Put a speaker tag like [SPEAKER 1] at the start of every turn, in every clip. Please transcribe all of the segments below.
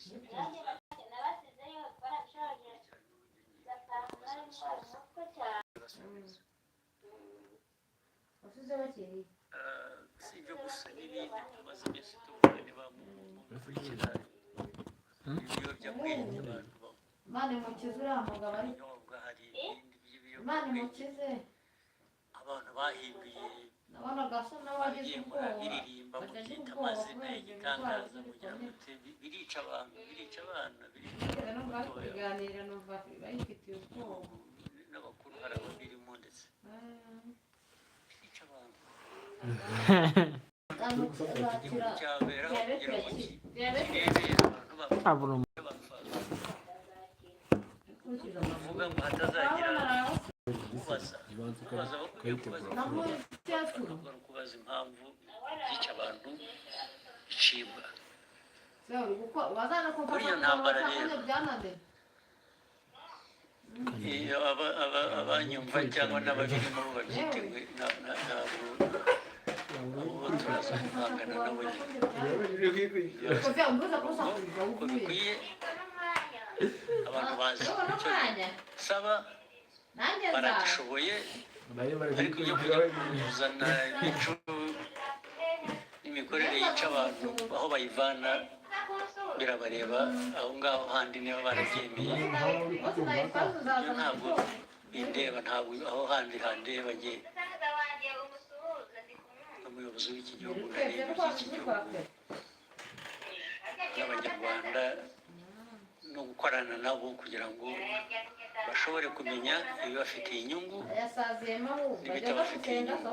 [SPEAKER 1] si ibyo gusa n'ibindi tumaze iminsi tubona niba mukurikira ibiyobyabwenge abantu ibinyobwa hari ibindi by'ibiyobyabwenge abantu bahinduye biririmba mubyita amazina y'igitangaza kugira ngo birica abantu birica abana n'abakuru hari ababirimo ndetse birica abantu cyabera kugira ngo kirebe abantu bapfa bavuga ngo hatazagira kubaza bakwiye kubaza impamvu yica abantu icibwa kuri iyo ntambara rero abanyumva cyangwa n'ababirimo babyiteguye ntabwo abo turaza guhangana nabo uko bikwiye abantu bazi icyo saba baragishoboye ariko ibyo kuzana imico n'imikorere yica abantu aho bayivana birabareba aho ngaho handi niba barabyemeye ibyo ntabwo bindeba ntabwo aho handi handeba njye umuyobozi w'iki gihugu nareba iby'iki gihugu n'abanyarwanda no gukorana nabo kugira ngo bashobore kumenya ibibafitiye inyungu n'ibitabafitiye inyungu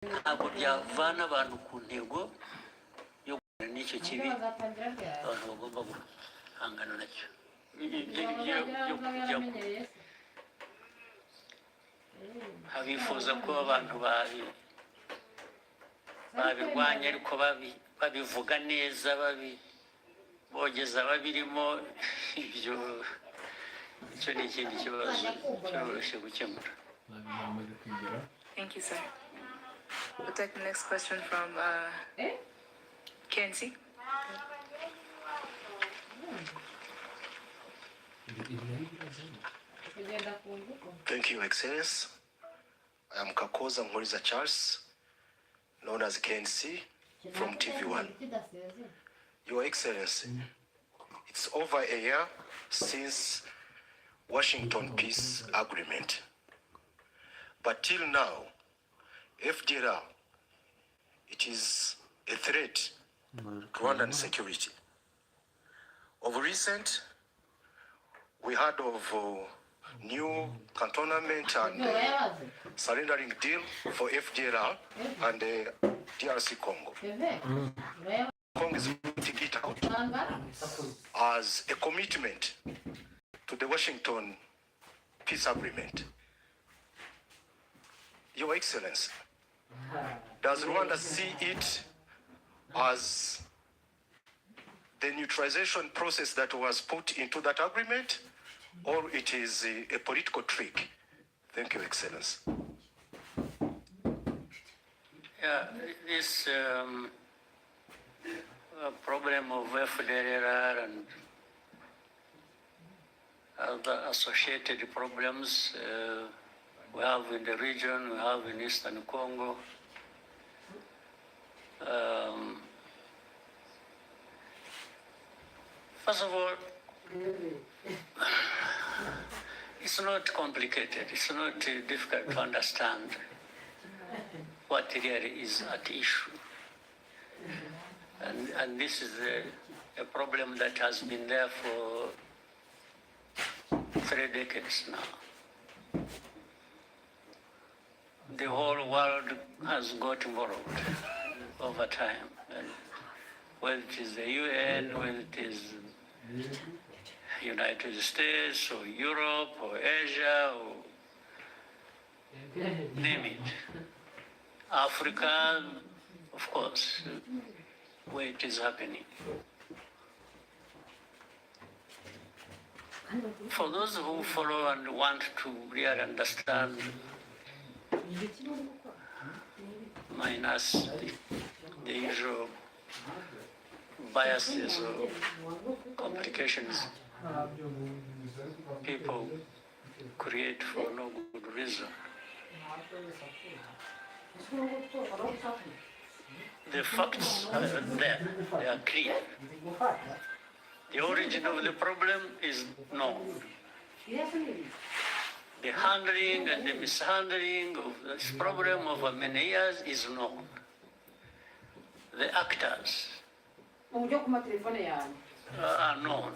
[SPEAKER 1] ntabwo byavana abantu ku ntego yo guhangana n'icyo kibi abantu bagomba guhangana nacyo abifuza ko abantu babirwanya ariko babivuga neza bogeza babirimo ibyo icyo ni ikindi kibazo cyoroshye gukemura.
[SPEAKER 2] Thank you, sir. We'll take the next question from Kenzie.
[SPEAKER 3] Thank you, Excellency. I am Kakoza Nkuriza Charles, known as KNC, from TV1. Your Excellency, it's over a year since Washington Peace Agreement. But till now, FDLR, it is a threat to Rwandan security. Of recent, we heard of new cantonment and surrendering deal for FDLR and DRC Congo. Congo is putting it out as a commitment to the Washington Peace Agreement. Your Excellency, does Rwanda see it as the neutralization process that was put into that agreement, or it is a political trick? Thank you, Excellency.
[SPEAKER 1] Yeah, this problem of FDLR and other associated problems we have in the region, we have in Eastern Congo. First of all, it's not complicated. It's not difficult to understand what really is at issue. And this is a problem that has been there for 3 decades now. The whole world has got involved over time. And whether it is the UN, whether it is United States or Europe or Asia or name it. Africa, of course, where it is happening. For those who follow and want to really understand, minus the usual biases or complications people create for no good reason. The facts are there, they are clear. The origin of the problem is known. The handling and the mishandling of this problem over many years is known. The actors are known.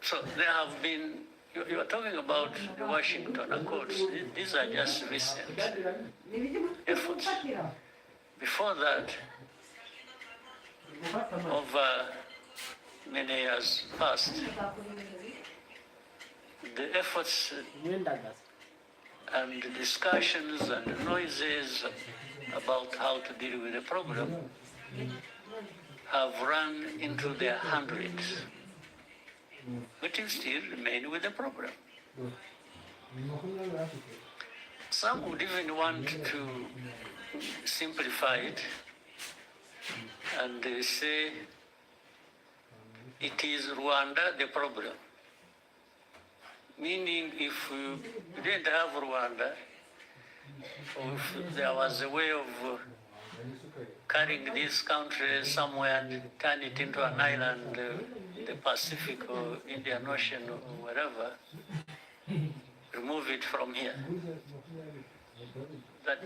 [SPEAKER 1] So there have been, you are talking about the Washington Accords. These are just recent efforts. Before that, over many years past, the efforts and the discussions and the noises about how to deal with the problem have run into their hundreds, but you still remain with the problem. Some would even want to simplify it and they say it is Rwanda the problem. Meaning if we didn't have Rwanda, or if there was a way of carrying this country somewhere and turn it into an island, the Pacific or Indian Ocean or wherever, remove it from here. That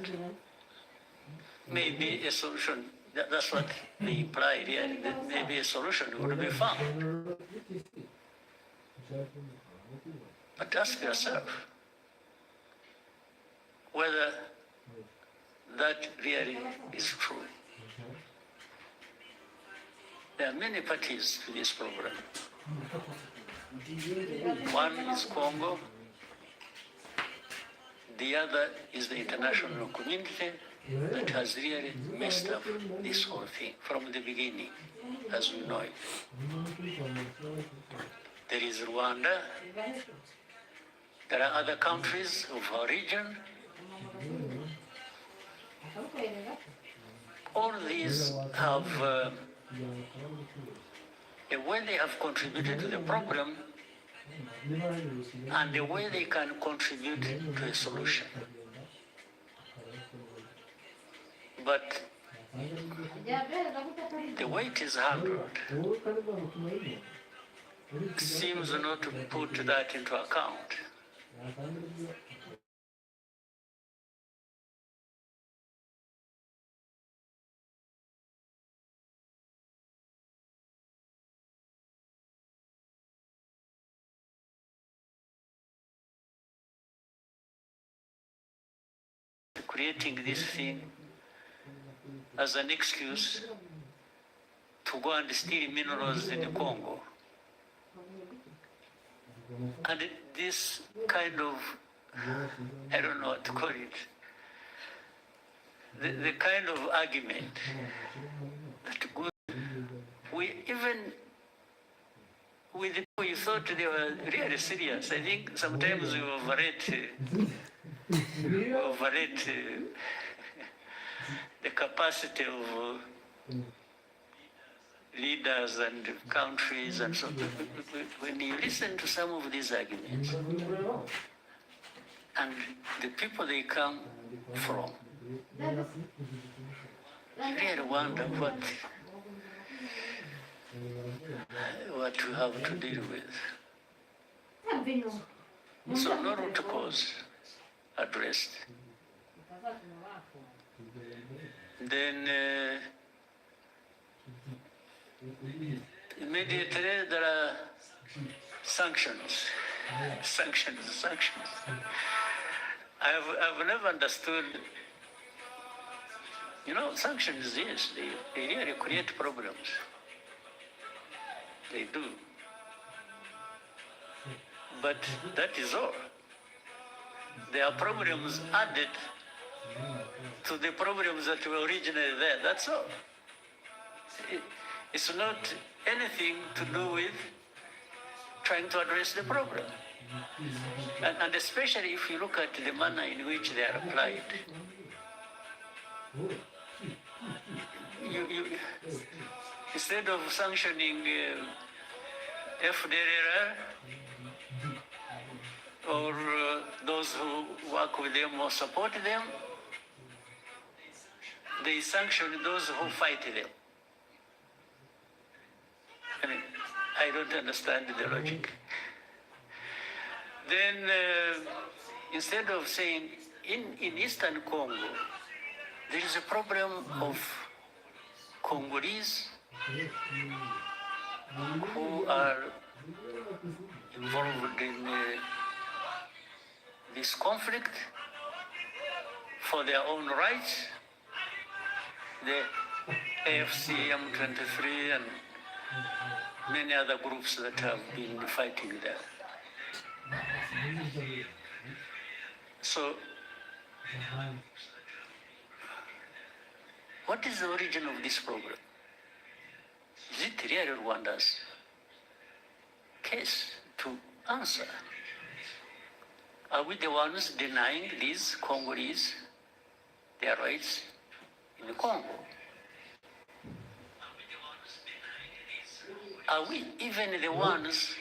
[SPEAKER 1] may be a solution. That's what they implied here. That maybe a solution would be found. But ask yourself whether that really is true. There are many parties to this problem. One is Congo, the other is the international community that has really messed up this whole thing from the beginning, as we know it. There is Rwanda, there are other countries of our region. All these have a way they have contributed to the problem and the way they can contribute to a solution. But the way it is handled seems not to put that into account. Creating this thing as an excuse to go and steal minerals in the Congo. And this kind of, I don't know what to call it, the kind of argument that goes, even with the people you thought they were really serious. I think sometimes we overrate the capacity of leaders and countries and so on. When you listen to some of these arguments and the people they come from, you really wonder what you have to deal with. So no root cause addressed. Then immediately there are sanctions. Sanctions. I've never understood. Sanctions, yes, they really create problems. They do. But that is all. there are problems added to the problems that were originally there. That's all. It's not anything to do with trying to address the problem. And especially if you look at the manner in which they are applied. Instead of sanctioning FDLR or those who work with them or support them, they sanction those who fight them. I mean, I don't understand the logic. Then, instead of saying, in Eastern Congo, there is a problem of Congolese who are involved in this conflict for their own rights. The AFC, M23, and many other groups that have been fighting there. So, what is the origin of this problem? Is it really Rwanda's case to answer? Are we the ones denying these Congolese their rights in the Congo? Are we even the ones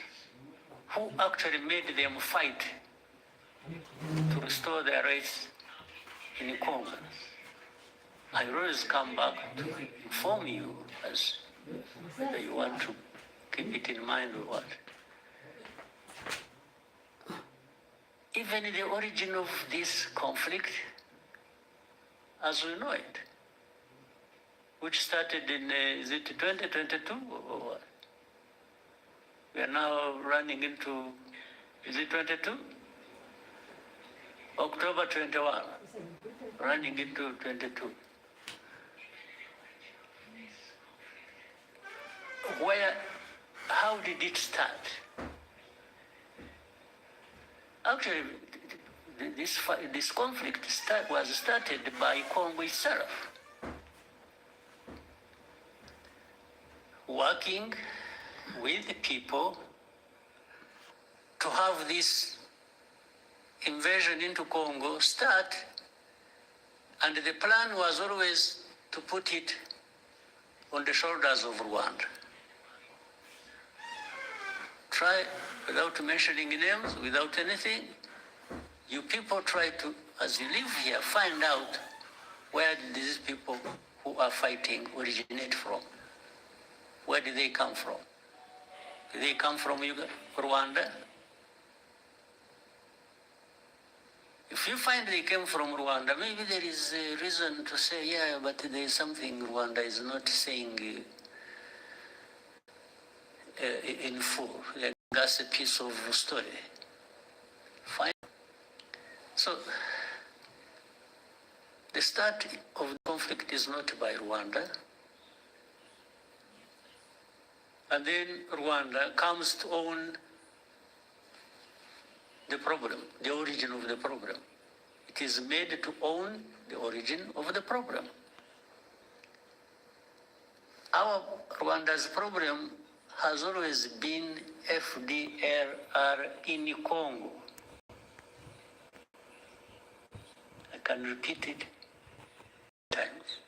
[SPEAKER 1] who actually made them fight to restore their rights in the Congo? I always come back to inform you as whether you want to keep it in mind or what. Even the origin of this conflict, as we know it, which started in, is it 2022 or what? We are now running into, is it 22? October 21, running into 22. How did it start? Actually, this conflict was started by Congo itself, working with the people to have this invasion into Congo start, and the plan was always to put it on the shoulders of Rwanda. Try, without mentioning names, without anything, you people try to, as you live here, find out where these people who are fighting originate from. Where did they come from? Did they come from Rwanda? If you find they came from Rwanda, maybe there is a reason to say, yeah, but there is something Rwanda is not saying in full. That's a piece of story. Fine. So, the start of the conflict is not by Rwanda. And then Rwanda comes to own the problem, the origin of the problem. It is made to own the origin of the problem. Our Rwanda's problem has always been FDLR in Congo. I can repeat it times.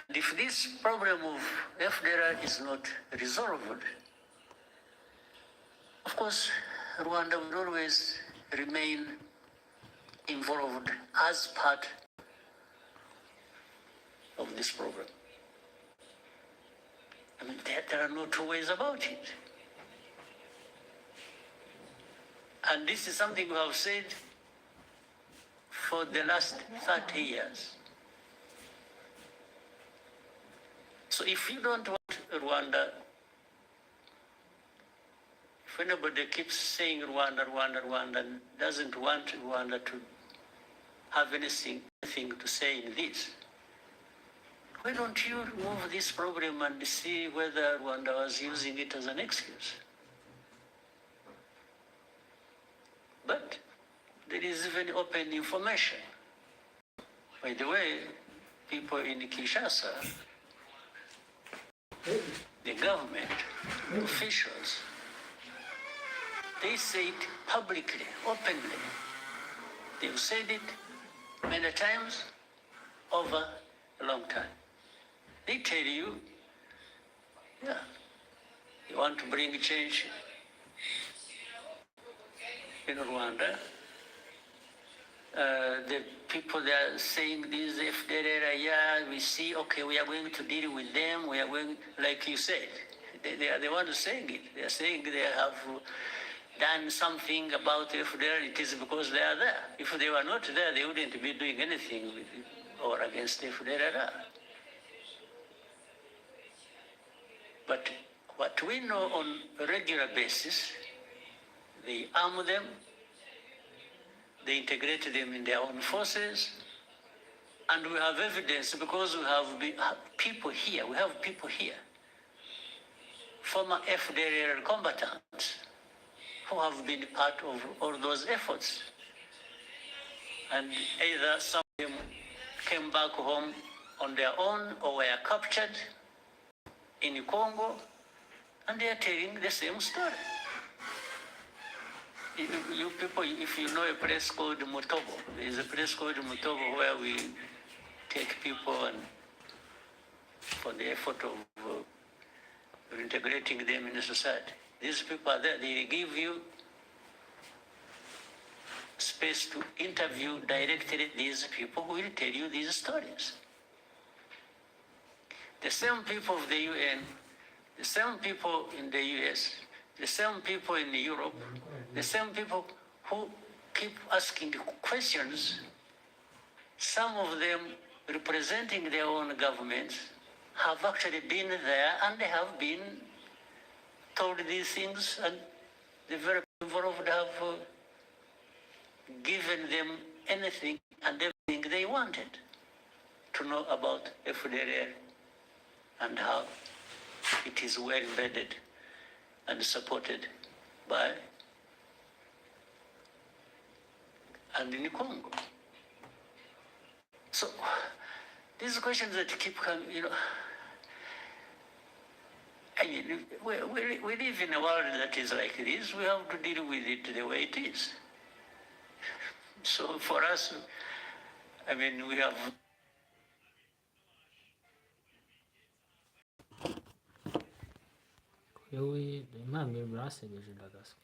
[SPEAKER 1] And if this problem of FDLR is not resolved, of course, Rwanda will always remain involved as part of this problem. I mean, there are no two ways about it. And this is something we have said for the last 30 years. So if you don't want Rwanda, if anybody keeps saying Rwanda, Rwanda, Rwanda, and doesn't want Rwanda to have anything to say in this, why don't you remove this problem and see whether Rwanda was using it as an excuse? But there is even open information. By the way, people in Kinshasa, the government, officials, they say it publicly, openly. They've said it many times over a long time. They tell you, yeah, you want to bring change in Rwanda. The people that are saying this, if yeah, we see, okay, we are going to deal with them, we are going, like you said, they are the ones saying it. They are saying they have done something about FDR, it is because they are there. If they were not there, they wouldn't be doing anything with it or against FDR. But what we know on a regular basis, they arm them, they integrate them in their own forces, and we have evidence because we have people here, former FDR combatants, who have been part of all those efforts. And either some of them came back home on their own or were captured in Congo, and they are telling the same story. You people, if you know a place called Mutobo, there is a place called Mutobo where we take people and for the effort of integrating them in society. These people are there, they give you space to interview directly these people who will tell you these stories. The same people of the UN, the same people in the US, the same people in Europe, the same people who keep asking questions, some of them representing their own governments, have actually been there and they have been told these things, and the very involved have given them anything and everything they wanted to know about FDLR and how it is well embedded and supported by and in Congo. So these questions that keep coming, I mean, we live in a world that is like this. We have to deal with it the way it is. So for us, I mean, we have.
[SPEAKER 4] Yowe imam bir brase de jilagas.